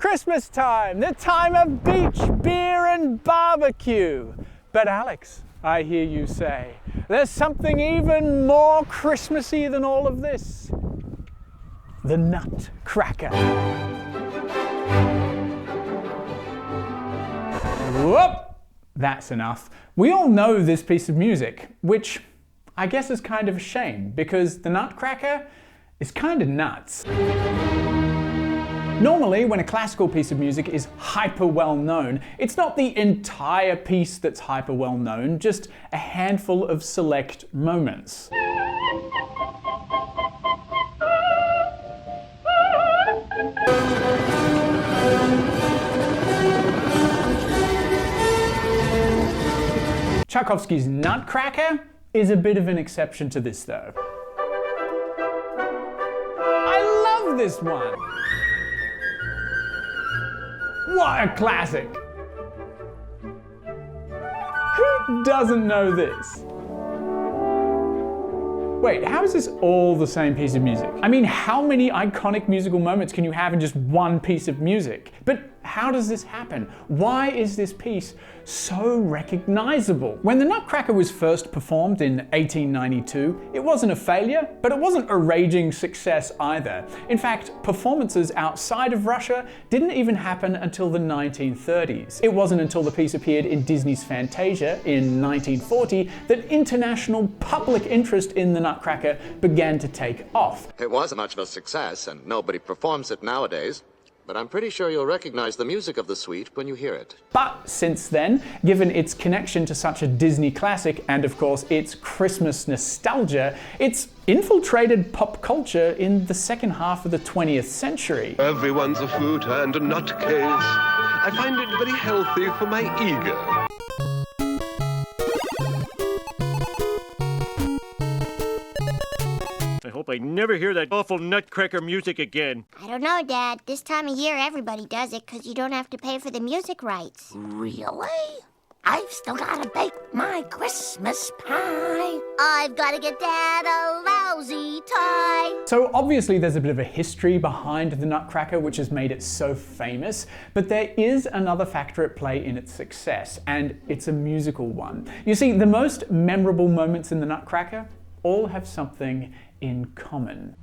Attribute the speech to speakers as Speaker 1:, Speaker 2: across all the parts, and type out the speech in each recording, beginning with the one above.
Speaker 1: Christmas time, the time of beach, beer and barbecue. But Alex, I hear you say, there's something even more Christmassy than all of this. The Nutcracker. Whoop! That's enough. We all know this piece of music, which I guess is kind of a shame, because the Nutcracker is kind of nuts. Normally, when a classical piece of music is hyper well known, it's not the entire piece that's hyper well known, just a handful of select moments. Tchaikovsky's Nutcracker is a bit of an exception to this though. I love this one! What a classic! Who doesn't know this? Wait, how is this all the same piece of music? I mean, how many iconic musical moments can you have in just one piece of music? But how does this happen? Why is this piece so recognizable? When the Nutcracker was first performed in 1892, it wasn't a failure, but it wasn't a raging success either. In fact, performances outside of Russia didn't even happen until the 1930s. It wasn't until the piece appeared in Disney's Fantasia in 1940 that international public interest in the Nutcracker began to take off.
Speaker 2: It wasn't much of a success, and nobody performs it nowadays. But I'm pretty sure you'll recognize the music of the suite when you hear it. But
Speaker 1: since then, given its connection to such a Disney classic and of course its Christmas nostalgia, it's infiltrated pop culture in the second half of the 20th century.
Speaker 3: Everyone's a fruit and a nutcase. I find it very healthy for my ego.
Speaker 4: I hope I never hear that awful Nutcracker music again.
Speaker 5: I don't know, Dad. This time of year, everybody does it because you don't have to pay for the music rights.
Speaker 6: Really? I've still got to bake my Christmas pie.
Speaker 5: I've got to get Dad a lousy tie.
Speaker 1: So obviously there's a bit of a history behind the Nutcracker which has made it so famous, but there is another factor at play in its success, and it's a musical one. You see, the most memorable moments in the Nutcracker all have something in common.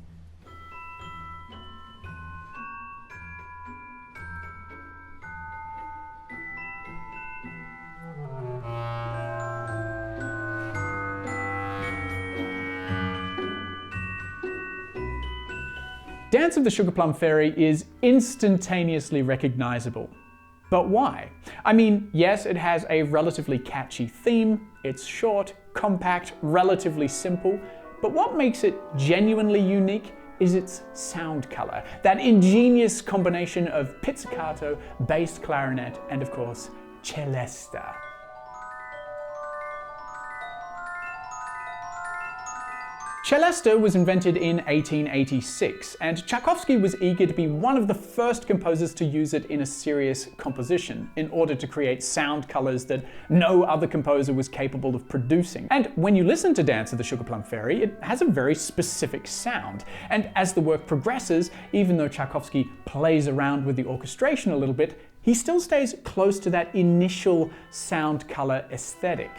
Speaker 1: Dance of the Sugar Plum Fairy is instantaneously recognizable. But why? I mean, yes, it has a relatively catchy theme, it's short, compact, relatively simple, but what makes it genuinely unique is its sound color, that ingenious combination of pizzicato, bass clarinet, and of course, Celesta. Celesta was invented in 1886, and Tchaikovsky was eager to be one of the first composers to use it in a serious composition, in order to create sound colors that no other composer was capable of producing. And when you listen to Dance of the Sugar Plum Fairy, it has a very specific sound. And as the work progresses, even though Tchaikovsky plays around with the orchestration a little bit, he still stays close to that initial sound color aesthetic.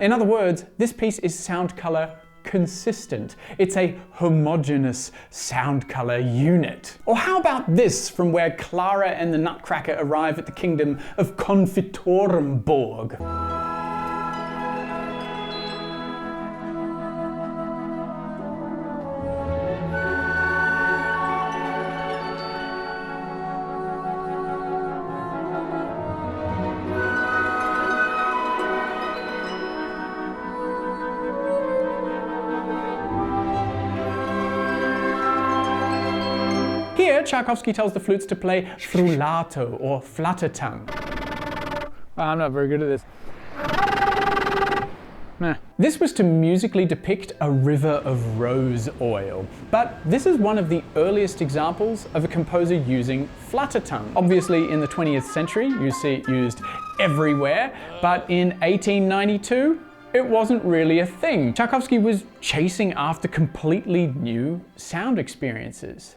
Speaker 1: In other words, this piece is sound color consistent. It's a homogeneous sound color unit. Or how about this, from where Clara and the Nutcracker arrive at the kingdom of Confitorenburg? Here, Tchaikovsky tells the flutes to play frullato or fluttertongue. I'm not very good at this. This was to musically depict a river of rose oil. But this is one of the earliest examples of a composer using fluttertongue. Obviously, in the 20th century, you see it used everywhere, but in 1892, it wasn't really a thing. Tchaikovsky was chasing after completely new sound experiences.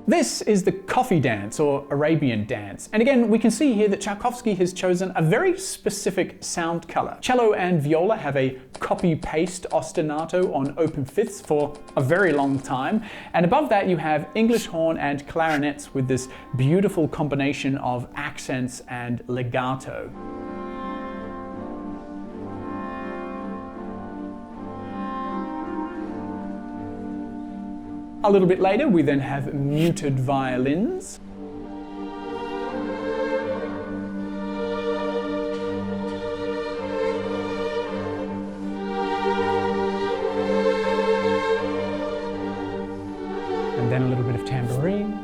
Speaker 1: This is the coffee dance, or Arabian dance. And again, we can see here that Tchaikovsky has chosen a very specific sound color. Cello and viola have a copy-paste ostinato on open fifths for a very long time. And above that you have English horn and clarinets with this beautiful combination of accents and legato. A little bit later, we then have muted violins. And then a little bit of tambourine.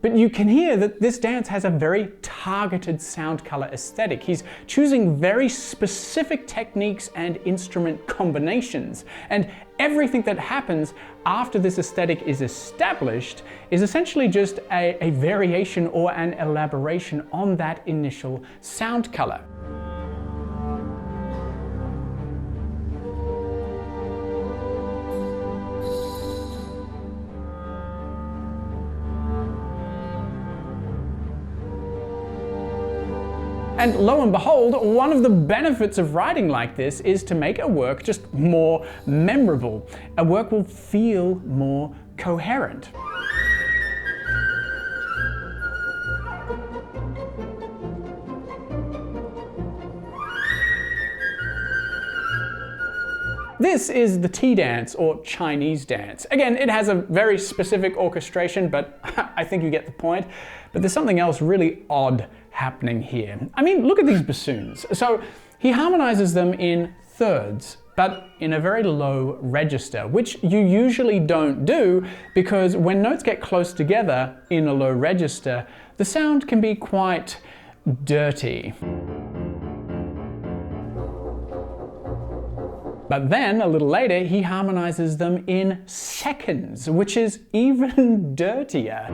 Speaker 1: But you can hear that this dance has a very targeted sound color aesthetic. He's choosing very specific techniques and instrument combinations. And everything that happens after this aesthetic is established is essentially just a variation or an elaboration on that initial sound color. And lo and behold, one of the benefits of writing like this is to make a work just more memorable. A work will feel more coherent. This is the tea dance, or Chinese dance. Again, it has a very specific orchestration, but I think you get the point. But there's something else really odd happening here. I mean, look at these bassoons. So he harmonizes them in thirds, but in a very low register, which you usually don't do because when notes get close together in a low register, the sound can be quite dirty. But then, a little later, he harmonizes them in seconds, which is even dirtier.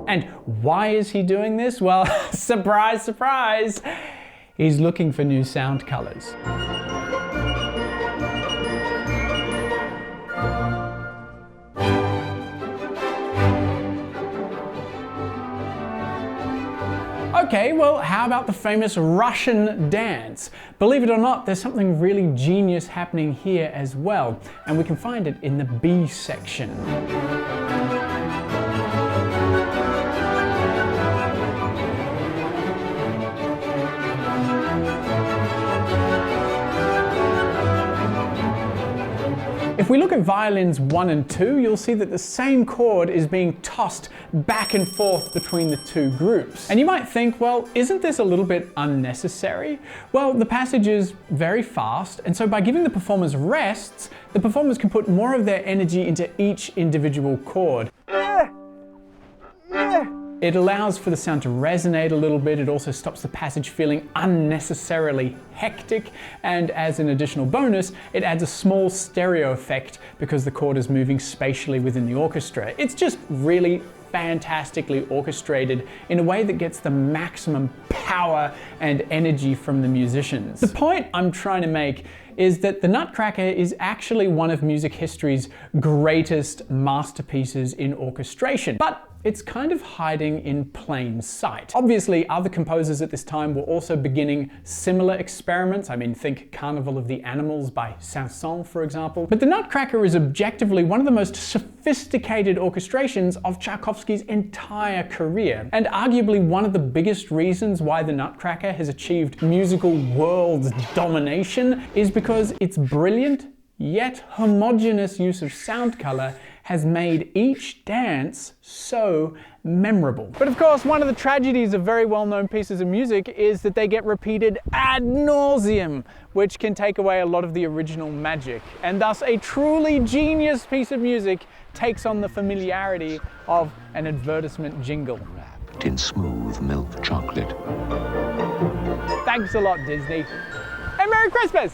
Speaker 1: And why is he doing this? Well, surprise, surprise, he's looking for new sound colors. Okay, well, how about the famous Russian dance? Believe it or not, there's something really genius happening here as well, and we can find it in the B section. If we look at violins 1 and 2, you'll see that the same chord is being tossed back and forth between the two groups. And you might think, well, isn't this a little bit unnecessary? Well, the passage is very fast, and so by giving the performers rests, the performers can put more of their energy into each individual chord. It allows for the sound to resonate a little bit. It also stops the passage feeling unnecessarily hectic. And as an additional bonus, it adds a small stereo effect because the chord is moving spatially within the orchestra. It's just really fantastically orchestrated in a way that gets the maximum power and energy from the musicians. The point I'm trying to make is that the Nutcracker is actually one of music history's greatest masterpieces in orchestration. But it's kind of hiding in plain sight. Obviously, other composers at this time were also beginning similar experiments. I mean, think Carnival of the Animals by Saint-Saëns, for example. But the Nutcracker is objectively one of the most sophisticated orchestrations of Tchaikovsky's entire career, and arguably one of the biggest reasons why the Nutcracker has achieved musical world domination is because its brilliant yet homogeneous use of sound color has made each dance so memorable. But of course, one of the tragedies of very well-known pieces of music is that they get repeated ad nauseum, which can take away a lot of the original magic. And thus, a truly genius piece of music takes on the familiarity of an advertisement jingle.
Speaker 7: Wrapped in smooth milk chocolate.
Speaker 1: Thanks a lot, Disney. and Merry Christmas!